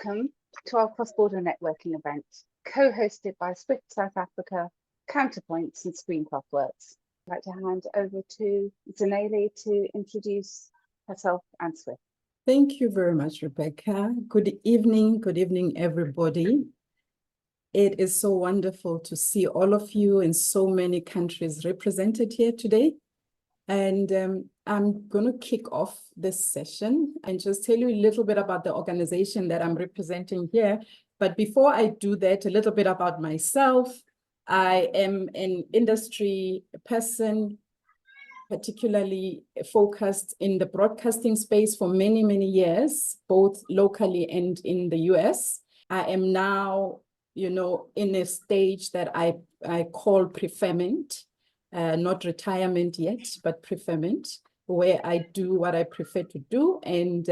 Welcome to our cross-border networking event, co-hosted by Swift South Africa, Counterpoints and ScreenCraft Works. I'd like to hand over to Zanele to introduce herself and Swift. Thank you very much, Rebecca. Good evening, everybody. It is so wonderful to see all of you in so many countries represented here today. And I'm going to kick off this session and just tell you a little bit about the organization that I'm representing here. But before I do that, a little bit about myself. I am an industry person, particularly focused in the broadcasting space for many, many years, both locally and in the US. I am now, in a stage that I call preferment. Not retirement yet, but preferment, where I do what I prefer to do. And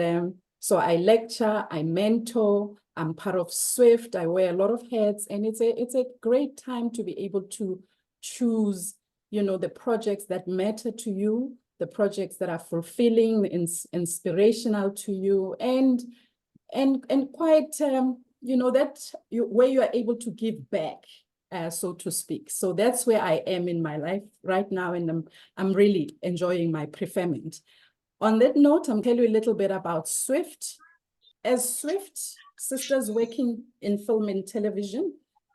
so I lecture, I mentor, I'm part of Swift, I wear a lot of hats, and it's a great time to be able to choose, the projects that matter to you, the projects that are fulfilling, inspirational to you, and quite, where you are able to give back. So to speak. So that's where I am in my life right now, and I'm really enjoying my preferment. On that note, I'm telling you a little bit about Swift. As Swift sisters working in film and television,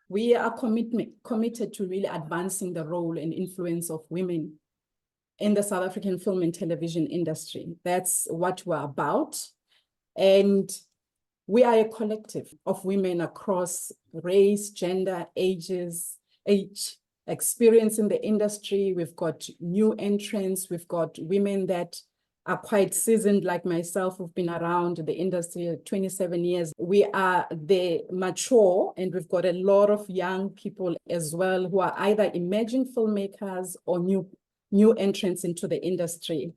we are committed to really advancing the role and influence of women in the South African film and television industry. That's what we're about. And we are a collective of women across race, gender, age, experience in the industry. We've got new entrants. We've got women that are quite seasoned like myself, who've been around the industry 27 years. We are the mature, and we've got a lot of young people as well who are either emerging filmmakers or new entrants into the industry.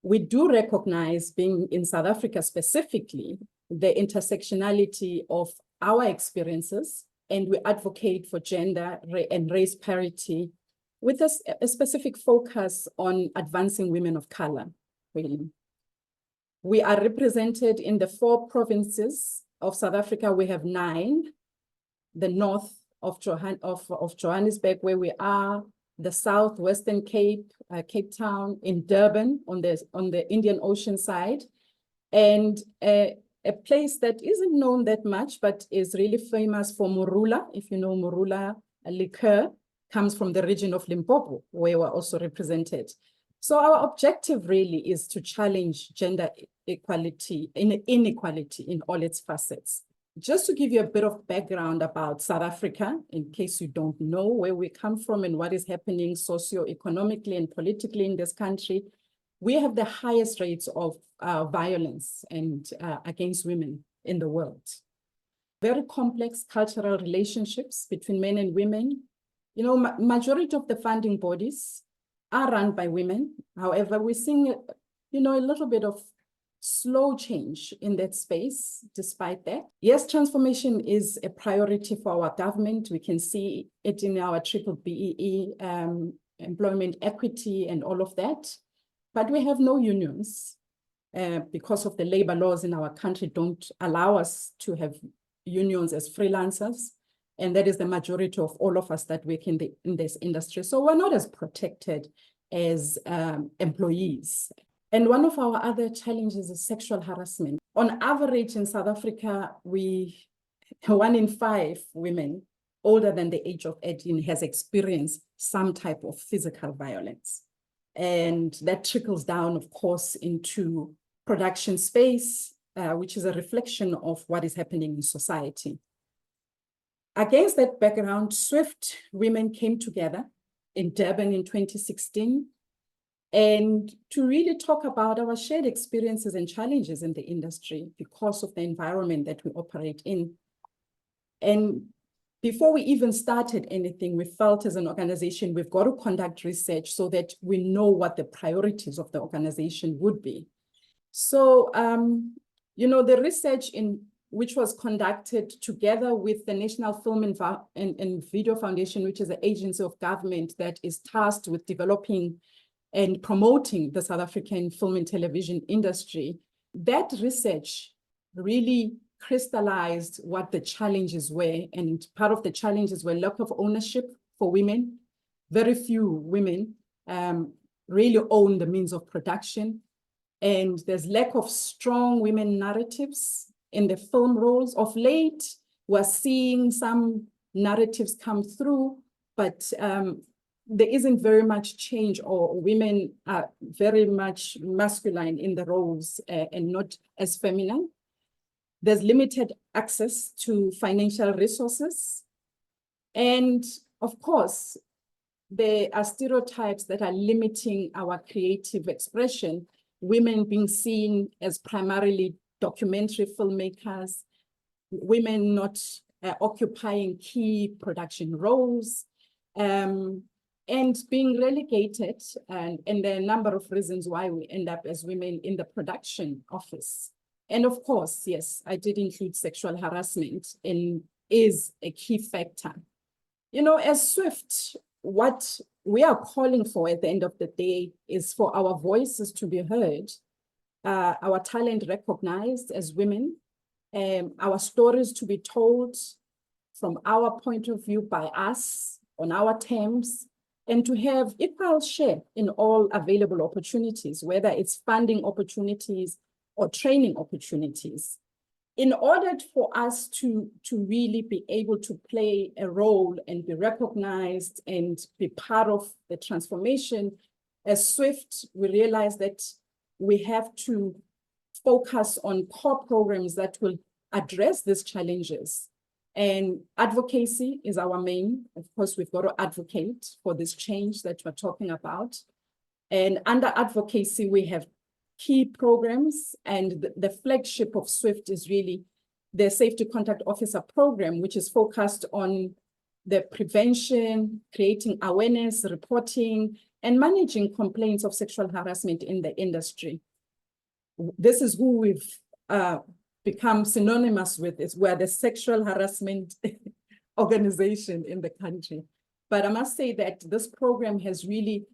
We do recognize, being in South Africa specifically, the intersectionality of our experiences, and we advocate for gender and race parity with a specific focus on advancing women of color, really. We are represented in the 4 provinces of South Africa. We have 9, the north of Johannesburg, where we are, the south, Western Cape, Cape Town, in Durban on the Indian Ocean side, and a place that isn't known that much, but is really famous for Morula. If you know Morula, a liqueur, comes from the region of Limpopo, where we're also represented. So our objective really is to challenge gender inequality in all its facets. Just to give you a bit of background about South Africa, in case you don't know where we come from and what is happening socio-economically and politically in this country, we have the highest rates of violence and against women in the world. Very complex cultural relationships between men and women. Majority of the funding bodies are run by women. However, we're seeing, a little bit of slow change in that space, despite that. Yes, transformation is a priority for our government. We can see it in our BBBEE, employment equity and all of that. But we have no unions because of the labor laws in our country don't allow us to have unions as freelancers. And that is the majority of all of us that work in this industry. So we're not as protected as employees. And one of our other challenges is sexual harassment. On average in South Africa, 1 in 5 women older than the age of 18 has experienced some type of physical violence. And that trickles down, of course, into production space, which is a reflection of what is happening in society. Against that background, Swift women came together in Durban in 2016, and to really talk about our shared experiences and challenges in the industry because of the environment that we operate in. And before we even started anything, we felt as an organization, we've got to conduct research so that we know what the priorities of the organization would be. So, the research which was conducted together with the National Film and Video Foundation, which is an agency of government that is tasked with developing and promoting the South African film and television industry, that research really crystallized what the challenges were. And part of the challenges were lack of ownership for women. Very few women really own the means of production. And there's lack of strong women narratives in the film roles. Of late, we're seeing some narratives come through, but there isn't very much change, or women are very much masculine in the roles and not as feminine. There's limited access to financial resources. And of course, there are stereotypes that are limiting our creative expression, women being seen as primarily documentary filmmakers, women not occupying key production roles, and being relegated, and there are a number of reasons why we end up as women in the production office. And of course, yes, I did include sexual harassment and is a key factor. You know, as Swift, what we are calling for at the end of the day is for our voices to be heard, our talent recognized as women, our stories to be told from our point of view by us on our terms, and to have equal share in all available opportunities, whether it's funding opportunities or training opportunities. In order for us to really be able to play a role and be recognized and be part of the transformation, as Swift, we realize that we have to focus on core programs that will address these challenges. And advocacy is our main. Of course, we've got to advocate for this change that we're talking about. And under advocacy, we have key programs, and the flagship of Swift is really the Safety Contact Officer program, which is focused on the prevention, creating awareness, reporting, and managing complaints of sexual harassment in the industry. This is who we've become synonymous with. We're the sexual harassment organization in the country. But I must say that this program has really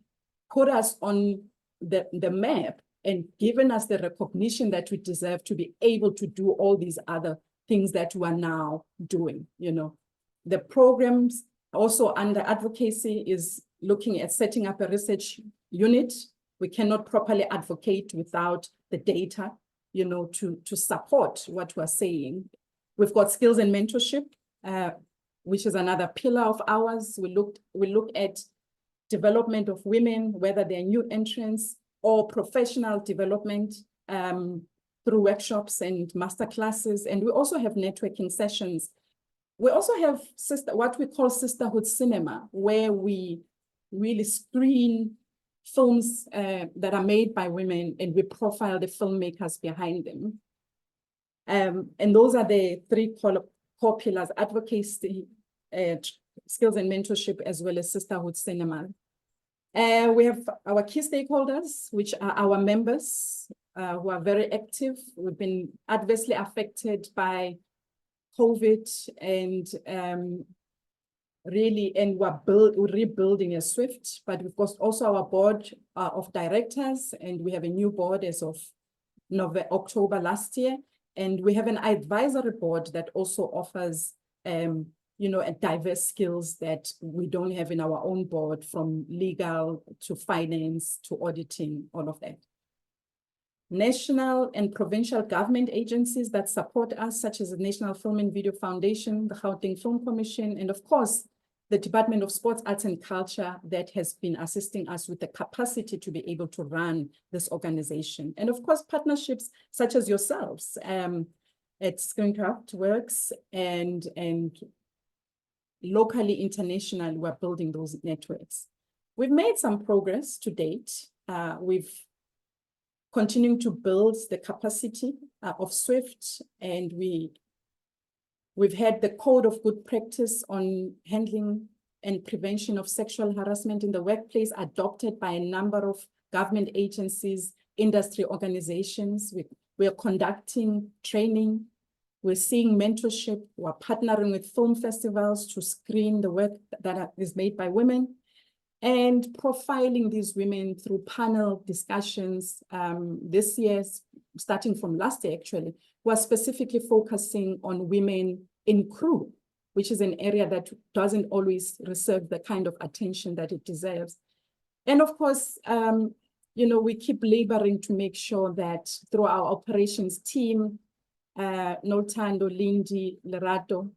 put us on the map and given us the recognition that we deserve to be able to do all these other things that we are now doing. You know, the programs also under advocacy is looking at setting up a research unit. We cannot properly advocate without the data, you know, to support what we're saying. We've got skills and mentorship, which is another pillar of ours. We look at development of women, whether they're new entrants or professional development through workshops and masterclasses. And we also have networking sessions. We also have what we call sisterhood cinema, where we really screen films that are made by women, and we profile the filmmakers behind them. And those are the three core pillars: advocacy, skills and mentorship, as well as sisterhood cinema. We have our key stakeholders, which are our members who are very active. We've been adversely affected by COVID, and we're rebuilding a Swift, but we've got also our board of directors, and we have a new board as of October last year. And we have an advisory board that also offers you know, diverse skills that we don't have in our own board, from legal to finance to auditing, all of that. National and provincial government agencies that support us, such as the National Film and Video Foundation, the Gauteng Film Commission, and of course, the Department of Sports, Arts and Culture, that has been assisting us with the capacity to be able to run this organization. And of course, partnerships such as yourselves at ScreenCraft Works and locally, internationally, we're building those networks. We've made some progress to date. We've continuing to build the capacity of Swift, and we've had the code of good practice on handling and prevention of sexual harassment in the workplace adopted by a number of government agencies, industry organizations. We are conducting training. We're seeing mentorship. We're partnering with film festivals to screen the work that is made by women, and profiling these women through panel discussions. This year, starting from last year, actually, was specifically focusing on women in crew, which is an area that doesn't always receive the kind of attention that it deserves. And of course, we keep laboring to make sure that through our operations team, Noltando, Lindy, Lerato,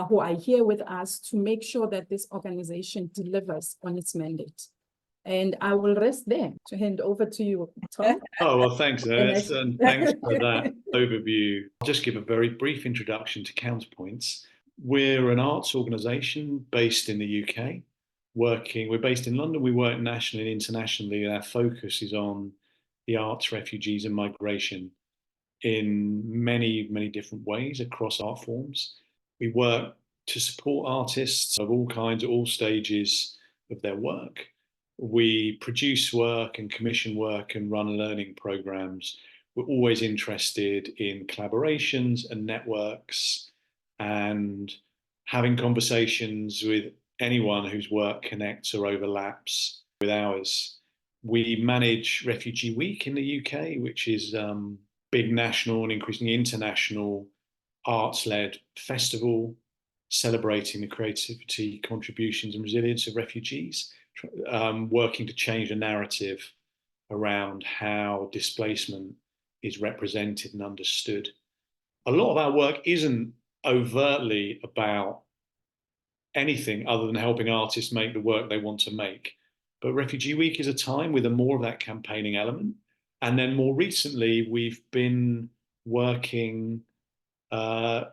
who are here with us, to make sure that this organization delivers on its mandate. And I will rest there to hand over to you, Tom. Oh, well, thanks, Ernest, and thanks for that overview. I'll just give a very brief introduction to Counterpoints. We're an arts organisation based in the UK. We're based in London. We work nationally and internationally. Our focus is on the arts, refugees, and migration in many, many different ways across art forms. We work to support artists of all kinds, at all stages of their work. We produce work and commission work and run learning programs. We're always interested in collaborations and networks and having conversations with anyone whose work connects or overlaps with ours. We manage Refugee Week in the UK, which is big national and increasingly international arts-led festival celebrating the creativity, contributions and resilience of refugees, working to change the narrative around how displacement is represented and understood. A lot of our work isn't overtly about anything other than helping artists make the work they want to make. But Refugee Week is a time with more of that campaigning element. And then more recently, we've been working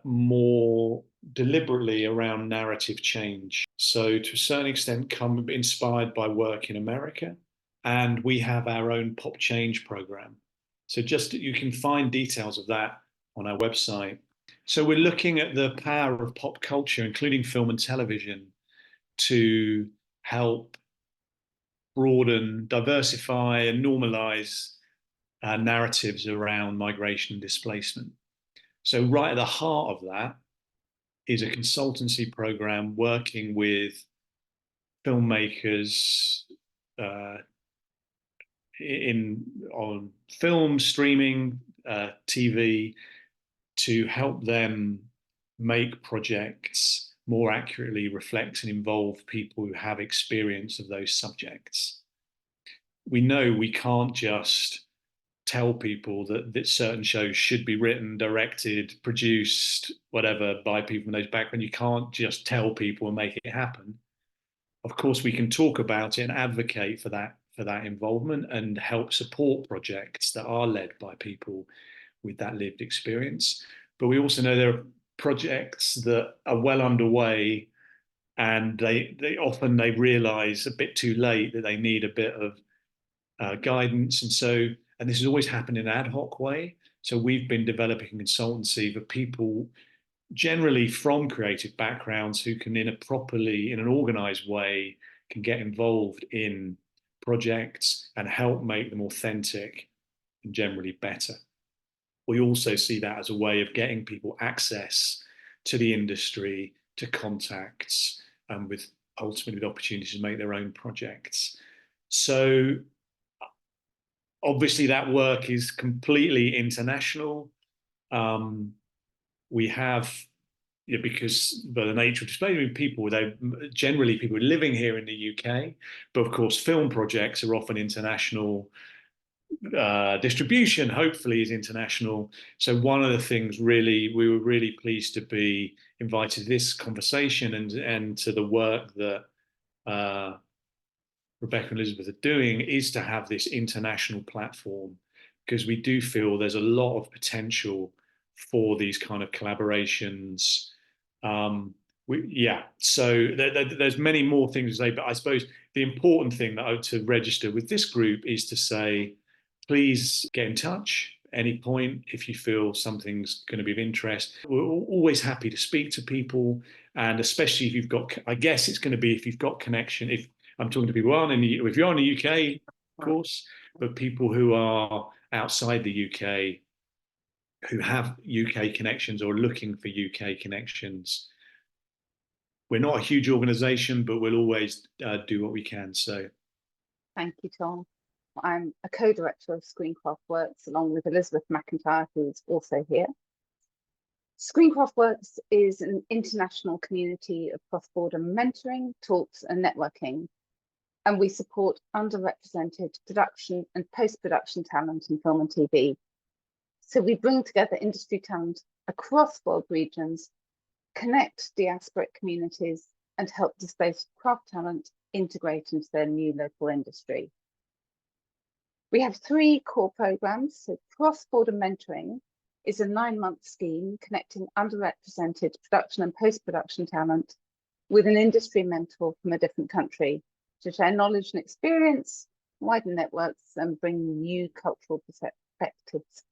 more deliberately around narrative change. So to a certain extent, inspired by work in America. And we have our own Pop Change program. So you can find details of that on our website. So we're looking at the power of pop culture, including film and television, to help broaden, diversify, and normalize narratives around migration and displacement. So right at the heart of that is a consultancy program working with filmmakers on film, streaming, TV, to help them make projects more accurately reflect and involve people who have experience of those subjects. We know we can't just tell people that certain shows should be written, directed, produced, whatever, by people from those backgrounds. You can't just tell people and make it happen. Of course, we can talk about it and advocate for that involvement and help support projects that are led by people with that lived experience. But we also know there are projects that are well underway and they often realize a bit too late that they need a bit of guidance. And this has always happened in an ad hoc way. So we've been developing consultancy for people generally from creative backgrounds who can in an organized way can get involved in projects and help make them authentic and generally better. We also see that as a way of getting people access to the industry, to contacts, and ultimately with opportunities to make their own projects. So obviously that work is completely international. We have, because by the nature of displacement, people living here in the UK, but of course film projects are often international. Distribution hopefully is international. So one of the things we were really pleased to be invited to this conversation and to the work that Rebecca and Elizabeth are doing is to have this international platform, because we do feel there's a lot of potential for these kind of collaborations. So there's many more things to say, but I suppose the important thing to register with this group is to say, please get in touch at any point if you feel something's going to be of interest. We're always happy to speak to people, and especially if you've got, I guess it's going to be if you've got connection. If I'm talking to people if you're in the UK, of course, but people who are outside the UK, who have UK connections or looking for UK connections. We're not a huge organisation, but we'll always do what we can. So, thank you, Tom. I'm a co-director of ScreenCraft Works along with Elizabeth McIntyre, who is also here. ScreenCraft Works is an international community of cross-border mentoring, talks and networking, and we support underrepresented production and post-production talent in film and TV. So we bring together industry talent across world regions, connect diasporic communities, and help displaced craft talent integrate into their new local industry. We have 3 core programs. So cross-border mentoring is a 9-month scheme connecting underrepresented production and post-production talent with an industry mentor from a different country to share knowledge and experience, widen networks, and bring new cultural perspectives.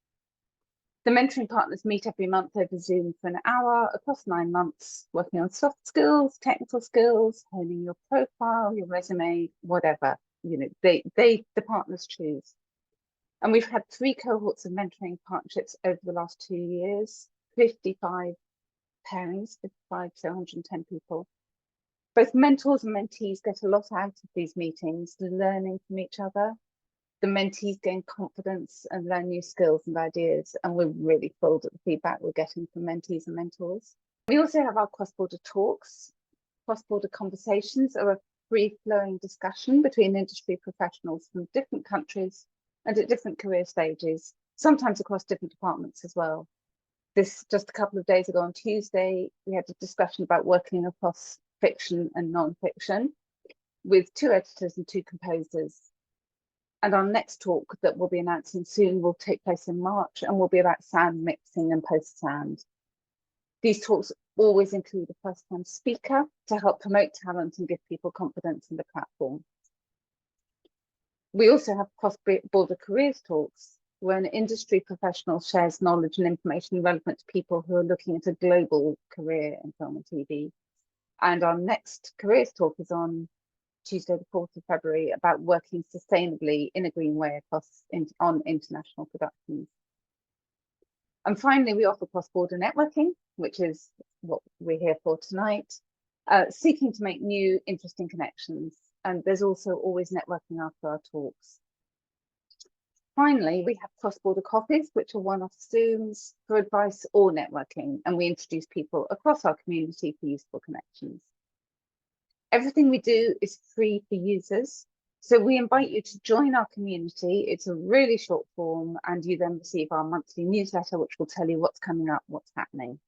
The mentoring partners meet every month over Zoom for an hour across 9 months, working on soft skills, technical skills, honing your profile, your resume, whatever. The partners choose. And we've had 3 cohorts of mentoring partnerships over the last 2 years, 55 pairings, 55, so 110 people. Both mentors and mentees get a lot out of these meetings, learning from each other. The mentees gain confidence and learn new skills and ideas, and we're really thrilled at the feedback we're getting from mentees and mentors. We also have our cross-border talks. Cross-border conversations are a free-flowing discussion between industry professionals from different countries and at different career stages, sometimes across different departments as well. This just a couple of days ago on Tuesday, we had a discussion about working across fiction and non-fiction with 2 editors and 2 composers. And our next talk that we'll be announcing soon will take place in March and will be about sound mixing and post-sound. These talks always include a first-time speaker to help promote talent and give people confidence in the platform. We also have cross-border careers talks where an industry professional shares knowledge and information relevant to people who are looking at a global career in film and TV. And our next careers talk is on Tuesday, the 4th of February, about working sustainably in a green way on international productions. And finally, we offer cross-border networking, which is what we're here for tonight, seeking to make new, interesting connections. And there's also always networking after our talks. Finally, we have cross-border coffees, which are one-off Zooms for advice or networking, and we introduce people across our community for useful connections. Everything we do is free for users, so we invite you to join our community. It's a really short form, and you then receive our monthly newsletter, which will tell you what's coming up, what's happening.